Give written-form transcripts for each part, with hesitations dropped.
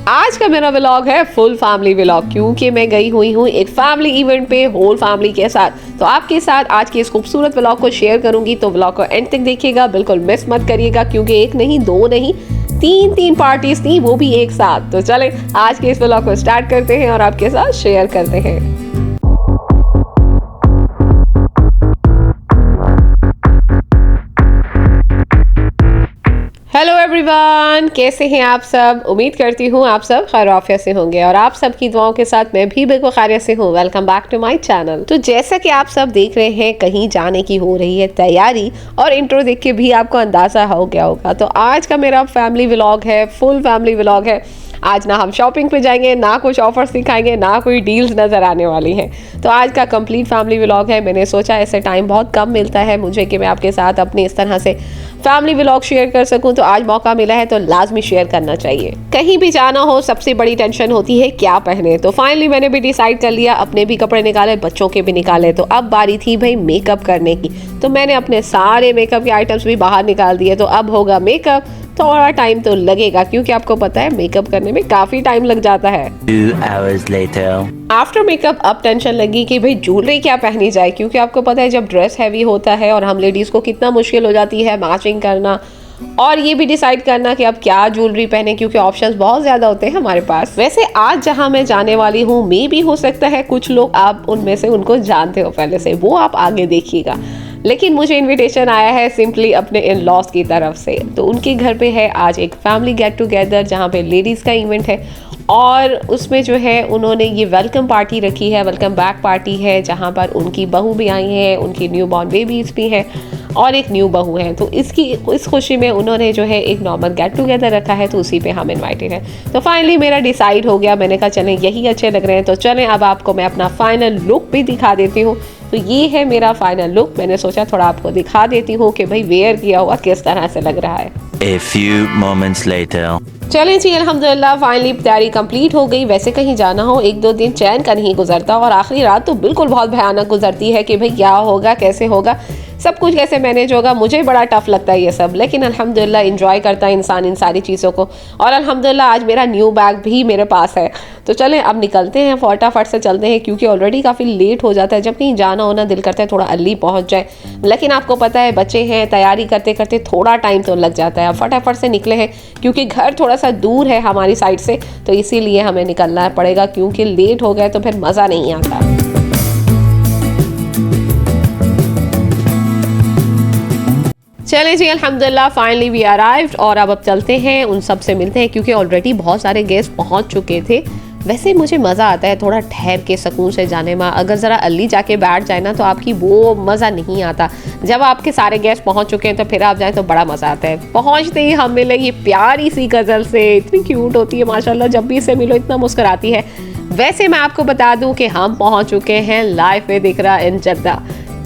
आज का मेरा व्लॉग है फुल फैमिली व्लॉग, क्योंकि मैं गई हुई हूँ एक फैमिली इवेंट पे होल फैमिली के साथ। तो आपके साथ आज के इस खूबसूरत व्लॉग को शेयर करूंगी, तो व्लॉग को एंड तक देखिएगा, बिल्कुल मिस मत करिएगा, क्योंकि एक नहीं दो नहीं तीन पार्टीज थी, वो भी एक साथ। तो चलें आज के इस व्लॉग को स्टार्ट करते हैं और आपके साथ शेयर करते हैं। हेलो एवरीवन, कैसे हैं आप सब? उम्मीद करती हूँ आप सब खैर आफियत से होंगे और आप सब की दुआओं के साथ मैं भी बिल्कुल खैरियत से हूँ। Welcome back to my channel. तो जैसा कि आप सब देख रहे हैं, कहीं जाने की हो रही है तैयारी और इंट्रो देख के भी आपको अंदाजा हो गया होगा। तो आज का मेरा फैमिली व्लॉग है, फुल फैमिली व्लॉग है। आज ना हम शॉपिंग पे जाएंगे, ना कुछ ऑफर्स दिखाएंगे, ना कोई डील्स नज़र आने वाली हैं। तो आज का कंप्लीट फैमिली व्लॉग है। मैंने सोचा ऐसे टाइम बहुत कम मिलता है मुझे कि मैं आपके साथ अपने इस तरह से फैमिली व्लॉग शेयर कर सकूं, तो आज मौका मिला है तो लाजमी शेयर करना चाहिए। कहीं भी जाना हो सबसे बड़ी टेंशन होती है क्या पहने। तो फाइनली मैंने भी डिसाइड कर लिया, अपने भी कपड़े निकाले, बच्चों के भी निकाले। तो अब बारी थी भाई मेकअप करने की। तो मैंने अपने सारे मेकअप के आइटम्स भी बाहर निकाल दिए। तो अब होगा मेकअप। थोड़ा टाइम तो लगेगा, क्योंकि आपको पता है मेकअप करने में काफी टाइम लग जाता है। 2 hours later. आफ्टर मेकअप अब टेंशन लगी कि भाई ज्वेलरी क्या पहनी जाए, क्योंकि आपको पता है जब ड्रेस हैवी होता है और हम लेडीज को कितना मुश्किल हो जाती है मैचिंग करना और ये भी डिसाइड करना कि अब क्या ज्वेलरी पहने, क्योंकि ऑप्शंस बहुत ज़्यादा होते हैं हमारे पास। वैसे आज जहां मैं जाने वाली हूँ, मे भी हो सकता है कुछ लोग आप उनमें से उनको जानते हो पहले से, वो आप आगे देखिएगा। लेकिन मुझे इनविटेशन आया है सिंपली अपने इन लॉज की तरफ से। तो उनके घर पे है आज एक फैमिली गेट टुगेदर, जहाँ पे लेडीज़ का इवेंट है और उसमें जो है उन्होंने ये वेलकम पार्टी रखी है, वेलकम बैक पार्टी है, जहाँ पर उनकी बहू भी आई है, उनकी न्यू बॉर्न बेबीज भी हैं और एक न्यू बहू है। तो इस खुशी में उन्होंने जो है एक नॉर्मल गेट टुगेदर रखा है, तो उसी पे हम इनवाइटेड हैं। तो फाइनली मेरा डिसाइड हो गया, मैंने कहा चलें यही अच्छे लग रहे हैं। तो चलें अब आपको मैं अपना फाइनल लुक भी दिखा देती हूँ। तो ये है मेरा फाइनल लुक। मैंने सोचा थोड़ा आपको दिखा देती हूँ कि भाई वेयर किया हुआ किस तरह से लग रहा है। A few moments later. चलें जी, अल्हम्दुलिल्लाह फाइनली तैयारी कंप्लीट हो गई। वैसे कहीं जाना हो एक दो दिन चैन का नहीं गुजरता और आखिरी रात तो बिल्कुल बहुत भयानक गुजरती है कि भाई क्या होगा, कैसे होगा, सब कुछ कैसे मैनेज होगा। मुझे बड़ा टफ लगता है ये सब, लेकिन अल्हम्दुलिल्लाह एंजॉय करता है इंसान इन सारी चीज़ों को। और अल्हम्दुलिल्लाह आज मेरा न्यू बैग भी मेरे पास है। तो चलें अब निकलते हैं, फटाफट से चलते हैं, क्योंकि ऑलरेडी काफ़ी लेट हो जाता है। जब कहीं जाना हो ना, दिल करता है थोड़ा अर्ली पहुंच जाए, लेकिन आपको पता है बच्चे हैं, तैयारी करते करते थोड़ा टाइम तो लग जाता है। अब फटाफट से निकले हैं, क्योंकि घर थोड़ा सा दूर है हमारी साइड से, तो इसीलिए हमें निकलना पड़ेगा, क्योंकि लेट हो गए तो फिर मज़ा नहीं आता। चलें जी, अल्हम्दुलिल्लाह फाइनली वी अराइव्ड और अब चलते हैं, उन सब से मिलते हैं, क्योंकि ऑलरेडी बहुत सारे गेस्ट पहुंच चुके थे। वैसे मुझे मज़ा आता है थोड़ा ठहर के सुकून से जाने में। अगर ज़रा अर्ली जाके बैठ जाए ना, तो आपकी वो मज़ा नहीं आता। जब आपके सारे गेस्ट पहुंच चुके हैं तो फिर आप जाए तो बड़ा मज़ा आता है। पहुंचते ही हम मिले ये प्यारी सी गज़ल से, इतनी क्यूट होती है माशाल्लाह, जब भी इसे मिलो इतना मुस्कुराती है। वैसे मैं आपको बता दूं कि हम पहुंच चुके हैं लाइव विद इकरा इन जद्दा।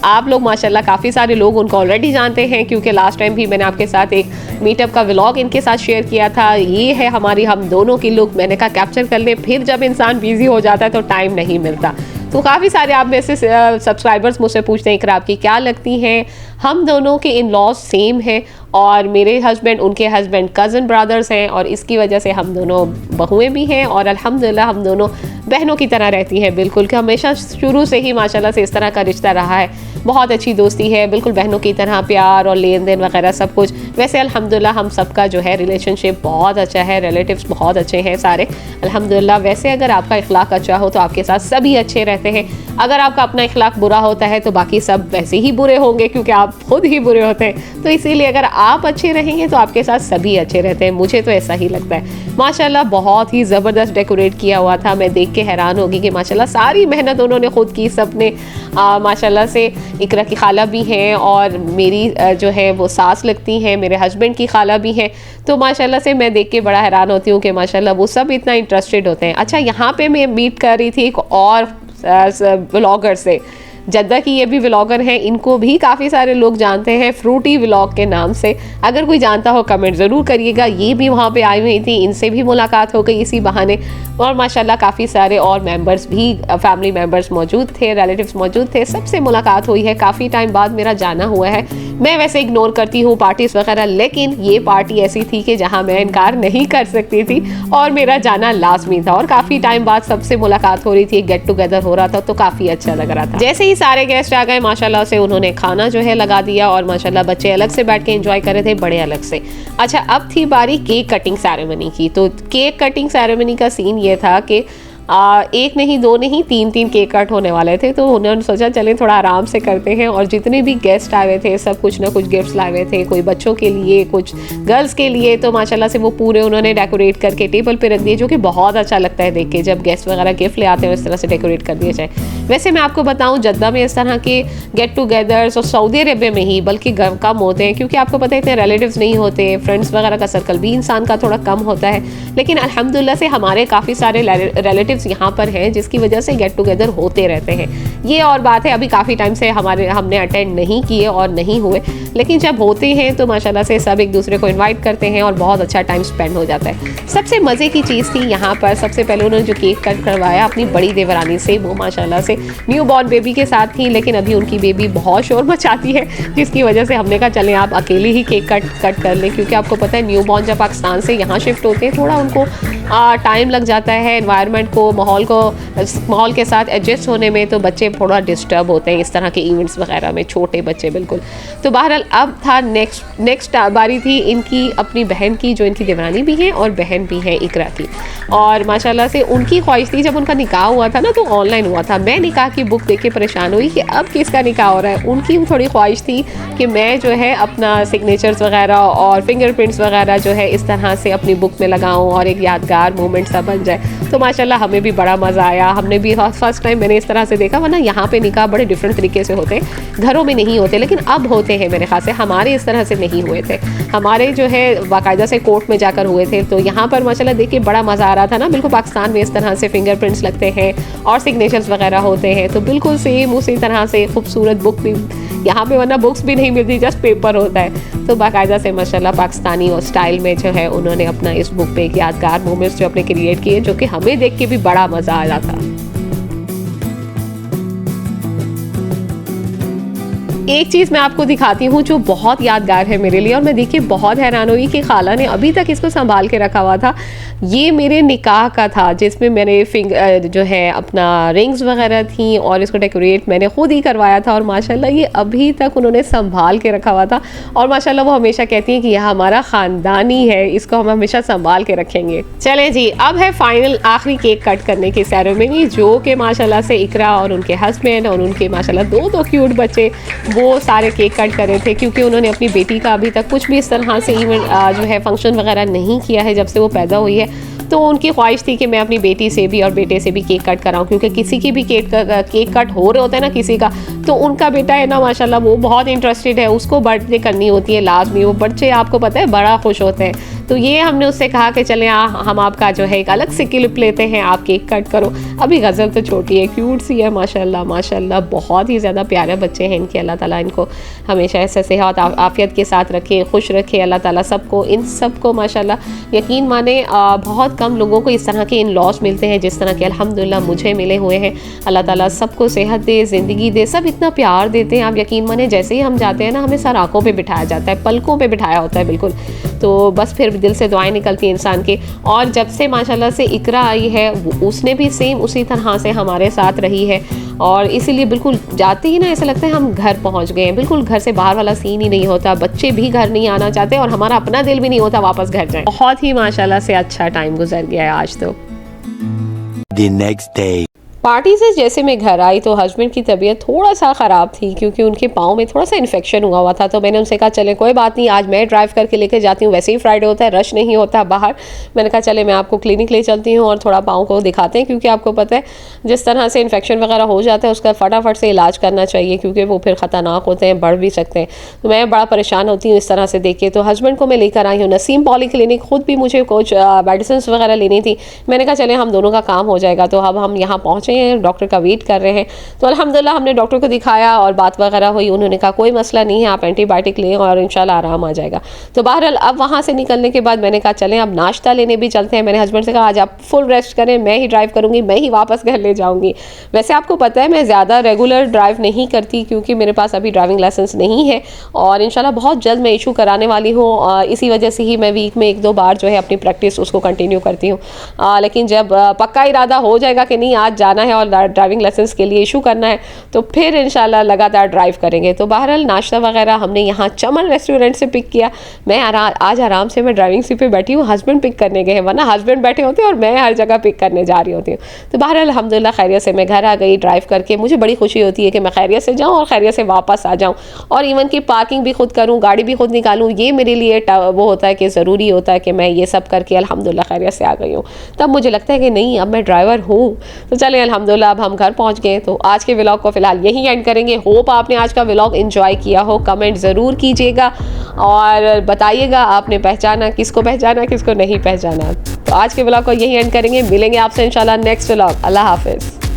आप लोग माशाल्लाह काफ़ी सारे लोग उनको ऑलरेडी जानते हैं, क्योंकि लास्ट टाइम भी मैंने आपके साथ एक मीटअप का व्लॉग इनके साथ शेयर किया था। ये है हमारी हम दोनों की लुक। मैंने कहा कैप्चर कर ले, फिर जब इंसान बिजी हो जाता है तो टाइम नहीं मिलता। तो काफ़ी सारे आप में से सब्सक्राइबर्स मुझसे पूछते हैं कि आपकी क्या लगती हैं। हम दोनों के इन लॉज सेम हैं और मेरे हस्बैंड उनके हस्बैंड कज़न ब्रदर्स हैं, और इसकी वजह से हम दोनों बहुएं भी हैं और अल्हम्दुलिल्लाह हम दोनों बहनों की तरह रहती हैं। बिल्कुल कि हमेशा शुरू से ही माशाल्लाह से इस तरह का रिश्ता रहा है। बहुत अच्छी दोस्ती है, बिल्कुल बहनों की तरह प्यार और लेन देन वगैरह सब कुछ। वैसे अल्हम्दुलिल्लाह हम सबका जो है रिलेशनशिप बहुत अच्छा है, रिलेटिव्स बहुत अच्छे हैं सारे अल्हम्दुलिल्लाह। वैसे अगर आपका इखलाक अच्छा हो तो आपके साथ सभी अच्छे रहते हैं। अगर आपका अपना इखलाक बुरा होता है तो बाकी सब वैसे ही बुरे होंगे, क्योंकि आप खुद ही बुरे होते हैं। तो इसीलिए अगर आप अच्छे रहेंगे तो आपके साथ सभी अच्छे रहते हैं। मुझे तो ऐसा ही लगता है। माशाल्लाह बहुत ही ज़बरदस्त डेकोरेट किया हुआ था। मैं देख के हैरान होगी कि माशाल्लाह सारी मेहनत उन्होंने खुद की, सबने माशाल्लाह से। इकरा की खाला भी हैं और मेरी जो है वो सास लगती हैं, मेरे हस्बैंड की खाला भी हैं। तो माशाल्लाह से मैं देख के बड़ा हैरान होती हूँ कि माशाल्लाह वो सब इतना इंटरेस्टेड होते हैं। अच्छा, यहाँ पे मैं मीट कर रही थी एक और ब्लॉगर से, जद्दा की ये भी व्लॉगर हैं, इनको भी काफ़ी सारे लोग जानते हैं फ्रूटी व्लॉग के नाम से। अगर कोई जानता हो कमेंट ज़रूर करिएगा। ये भी वहाँ पे आई हुई थी, इनसे भी मुलाकात हो गई इसी बहाने। और माशाल्लाह काफ़ी सारे और मेंबर्स भी, फैमिली मेंबर्स मौजूद थे, रिलेटिव्स मौजूद थे, सबसे मुलाकात हुई है। काफ़ी टाइम बाद मेरा जाना हुआ है। मैं वैसे इग्नोर करती हूँ पार्टीज़ वगैरह, लेकिन ये पार्टी ऐसी थी कि जहाँ मैं इनकार नहीं कर सकती थी और मेरा जाना लाजमी था। और काफ़ी टाइम बाद सबसे मुलाकात हो रही थी, गेट टुगेदर हो रहा था, तो काफ़ी अच्छा लग रहा था। जैसे ही सारे गेस्ट आ गए माशाल्लाह से उन्होंने खाना जो है लगा दिया और माशाल्लाह बच्चे अलग से बैठ के एंजॉय कर रहे थे, बड़े अलग से। अच्छा, अब थी बारी केक कटिंग सेरेमनी की। तो केक कटिंग सेरेमनी का सीन ये था कि एक नहीं, दो नहीं, तीन केक कट होने वाले थे। तो उन्होंने सोचा चलें थोड़ा आराम से करते हैं। और जितने भी गेस्ट आए हुए थे सब कुछ ना कुछ गिफ्ट्स लाए हुए थे, कोई बच्चों के लिए, कुछ गर्ल्स के लिए। तो माशाल्लाह से वो पूरे उन्होंने डेकोरेट करके टेबल पे रख दिए, जो कि बहुत अच्छा लगता है देख के जब गेस्ट वगैरह गिफ्ट ले आते हैं इस तरह से डेकोरेट कर दिए जाए। वैसे मैं आपको बताऊँ, जद्दा में इस तरह के गेट टुगेदर्स और सऊदी अरेबिया में ही बल्कि कम होते हैं, क्योंकि आपको पता है इतने रिलेटिव्स नहीं होते, फ्रेंड्स वगैरह का सर्कल भी इंसान का थोड़ा कम होता है। लेकिन अल्हम्दुलिल्लाह से हमारे काफ़ी सारे रिलेटिव्स यहाँ पर हैं, जिसकी वजह से गेट टुगेदर होते रहते हैं। ये और बात है, अभी काफ़ी टाइम से हमने अटेंड नहीं किए और नहीं हुए, लेकिन जब होते हैं तो माशाल्लाह से सब एक दूसरे को इनवाइट करते हैं और बहुत अच्छा टाइम स्पेंड हो जाता है। सबसे मज़े की चीज़ थी यहाँ पर, सबसे पहले उन्होंने जो केक कट करवाया अपनी बड़ी देवरानी से, वो माशाल्लाह से न्यू बॉर्न बेबी के साथ थी, लेकिन अभी उनकी बेबी बहुत शोर मचाती है, जिसकी वजह से हमने कहा चलें आप अकेले ही केक कट कर लें, क्योंकि आपको पता है न्यू बॉर्न जब पाकिस्तान से यहाँ शिफ्ट होते हैं थोड़ा उनको टाइम लग जाता है एनवायरनमेंट को, माहौल के साथ एडजस्ट होने में। तो बच्चे थोड़ा डिस्टर्ब होते हैं इस तरह के इवेंट्स वगैरह में, छोटे बच्चे बिल्कुल। तो बहरहाल अब था नेक्स्ट बारी थी इनकी अपनी बहन की, जो इनकी देवरानी भी है और बहन भी है इकरा की। और माशाल्लाह से उनकी ख्वाहिश थी, जब उनका निकाह हुआ था ना तो ऑनलाइन हुआ था, मैं निकाह की बुक देख के परेशान हुई कि अब किसका निकाह हो रहा है। उनकी थोड़ी ख्वाहिश थी कि मैं जो है अपना सिग्नेचर्स वगैरह और फिंगरप्रिंट्स वगैरह जो है इस तरह से अपनी बुक में लगाऊं और एक यादगार मोमेंट सा बन जाए। तो माशाल्लाह हमें भी बड़ा मज़ा आया। हमने भी फर्स्ट टाइम मैंने इस तरह से देखा, वरना यहाँ पे निकाह बड़े डिफरेंट तरीके से होते हैं, घरों में नहीं होते, लेकिन अब होते हैं मेरे ख्याल से। हमारे इस तरह से नहीं हुए थे, हमारे जो है बाकायदा से कोर्ट में जाकर हुए थे। तो यहाँ पर माशाल्लाह देख के बड़ा मज़ा आ रहा था ना, बिल्कुल पाकिस्तान में इस तरह से फिंगरप्रिंट्स लगते हैं और सिग्नेचर्स वगैरह होते हैं, तो बिल्कुल सेम उसी तरह से खूबसूरत बुक भी यहाँ पे, वरना बुक्स भी नहीं मिलती, जस्ट पेपर होता है। तो बाकायदा से माशाल्लाह पाकिस्तानी और स्टाइल में जो है उन्होंने अपना इस बुक पे एक यादगार मोमेंट्स जो अपने क्रिएट किए, जो कि हमें देख के भी बड़ा मज़ा आ रहा था। एक चीज़ मैं आपको दिखाती हूँ जो बहुत यादगार है मेरे लिए, और मैं देखिए बहुत हैरान हुई कि खाला ने अभी तक इसको संभाल के रखा हुआ था। ये मेरे निकाह का था, जिसमें मैंने जो है अपना रिंग्स वगैरह थी और इसको डेकोरेट मैंने खुद ही करवाया था। और माशाल्लाह ये अभी तक उन्होंने संभाल के रखा हुआ था, और माशाल्लाह वो हमेशा कहती हैं कि यह हमारा ख़ानदानी है, इसको हम हमेशा संभाल के रखेंगे। चलें जी, अब है फाइनल आखिरी केक कट करने की सेरेमनी, जो कि माशाल्लाह से इकरा और उनके हस्बैंड और उनके माशाल्लाह दो क्यूट बच्चे वो सारे केक कट कर रहे थे, क्योंकि उन्होंने अपनी बेटी का अभी तक कुछ भी इस तरह से इवेंट जो है फंक्शन वगैरह नहीं किया है जब से वो पैदा हुई है। तो उनकी ख्वाहिश थी कि मैं अपनी बेटी से भी और बेटे से भी केक कट कराऊं, क्योंकि किसी की भी केक कट हो रहे होते हैं ना किसी का, तो उनका बेटा है ना माशाल्लाह वो बहुत इंटरेस्टेड है, उसको बर्थडे करनी होती है लाजमी, वो बच्चे आपको पता है बड़ा खुश होते हैं। तो ये हमने उससे कहा कि चलें हम आपका जो है एक अलग से क्लिप लेते हैं, आप केक कट करो। अभी गज़ल तो छोटी है, क्यूट सी है माशाल्लाह माशाल्लाह, बहुत ही ज़्यादा प्यारे बच्चे हैं इनके। अल्लाह ताला इनको हमेशा ऐसे सेहत आफियत के साथ रखे, खुश रखे अल्लाह ताला सबको, इन सबको माशाल्लाह। यकीन माने बहुत कम लोगों को इस तरह के इन लॉस मिलते हैं जिस तरह के अल्हम्दुलिल्लाह मुझे मिले हुए हैं। अल्लाह ताला सबको सेहत दे, ज़िंदगी दे, सब इतना प्यार देते हैं। आप यकीन माने जैसे ही हम जाते हैं ना, हमें सर आँखों पर बिठाया जाता है, पलकों पर बिठाया होता है बिल्कुल। तो बस फिर दिल से दुआएं निकलती हैं इंसान के। और जब से माशाल्लाह से इकरा आई है, उसने भी सेम उसी तरह से हमारे साथ रही है, और इसीलिए बिल्कुल जाते ही ना ऐसा लगता है हम घर पहुंच गए हैं। बिल्कुल घर से बाहर वाला सीन ही नहीं होता, बच्चे भी घर नहीं आना चाहते और हमारा अपना दिल भी नहीं होता वापस घर जाए। बहुत ही माशाल्लाह से अच्छा टाइम गुजर गया है आज तो। The next day. पार्टी से जैसे मैं घर आई तो हस्बैंड की तबीयत थोड़ा सा ख़राब थी, क्योंकि उनके पाँव में थोड़ा सा इन्फेक्शन हुआ था। तो मैंने उनसे कहा चले कोई बात नहीं, आज मैं ड्राइव करके लेके जाती हूँ, वैसे ही फ्राइडे होता है, रश नहीं होता बाहर। मैंने कहा चले मैं आपको क्लिनिक ले चलती हूँ और थोड़ा पाँव को दिखाते हैं, क्योंकि आपको पता है जिस तरह से इन्फेक्शन वगैरह हो जाता है उसका फटाफट से इलाज करना चाहिए, क्योंकि वो फिर ख़तरनाक होते हैं, बढ़ भी सकते हैं। तो मैं बड़ा परेशान होती हूँ इस तरह से देख के। तो हस्बैंड को मैं लेकर आई हूँ नसीम पॉली क्लिनिक, खुद भी मुझे कुछ मेडिसिन वगैरह लेनी थी। मैंने कहा चले हम दोनों का काम हो जाएगा। तो अब हम यहाँ पहुँचे हैं, डॉक्टर का वेट कर रहे हैं। तो अल्हम्दुलिल्लाह हमने डॉक्टर को दिखाया और बात वगैरह हुई, उन्होंने कहा कोई मसला नहीं है, आप एंटीबायोटिक लें और इंशाल्लाह आराम आ जाएगा। तो बहरहाल अब वहाँ से निकलने के बाद मैंने कहा चलें अब नाश्ता लेने भी चलते हैं। मैंने हस्बैंड से कहा आज आप फुल रेस्ट करें, मैं ही ड्राइव करूँगी, मैं ही वापस घर ले जाऊँगी। वैसे आपको पता है मैं ज़्यादा रेगुलर ड्राइव नहीं करती क्योंकि मेरे पास अभी ड्राइविंग लाइसेंस नहीं है और इंशाल्लाह बहुत जल्द मैं इशू कराने वाली हूँ। इसी वजह से ही मैं वीक में 1-2 बार जो है अपनी प्रैक्टिस उसको कंटिन्यू करती हूँ। लेकिन जब पक्का इरादा हो जाएगा कि नहीं आज जाना है और ड्राइविंग लाइसेंस के लिए इशू करना है तो फिर इंशाल्लाह लगातार ड्राइव करेंगे। तो बहरहाल नाश्ता वगैरह हमने यहाँ चमन रेस्टोरेंट से पिक किया। मैं आज आराम से मैं ड्राइविंग सीट पे बैठी हूँ, हस्बैंड पिक करने गए हैं, वरना हस्बैंड बैठे होते और मैं हर जगह पिक करने जा रही होती हूँ। तो बहरहाल अल्हम्दुलिल्लाह खैरियत से मैं घर आ गई ड्राइव करके। मुझे बड़ी खुशी होती है कि मैं खैरियत से जाऊँ और खैरियत से वापस आ जाऊँ और इवन की पार्किंग भी खुद करूँ, गाड़ी भी खुद निकालूँ। ये मेरे लिए वो होता है कि ज़रूरी होता है कि मैं ये सब करके अल्हम्दुलिल्लाह खैरियत से आ गई हूँ। तब मुझे लगता है कि नहीं अब मैं ड्राइवर हूँ। तो चलें अल्हम्दुलिल्लाह अब हम घर पहुँच गए। तो आज के व्लॉग को फ़िलहाल यहीं एंड करेंगे। होप आपने आज का व्लॉग एंजॉय किया हो। कमेंट ज़रूर कीजिएगा और बताइएगा आपने पहचाना, किसको नहीं पहचाना। तो आज के व्लॉग को यहीं एंड करेंगे। मिलेंगे आपसे इंशाल्लाह नेक्स्ट व्लॉग। अल्लाह हाफिज़।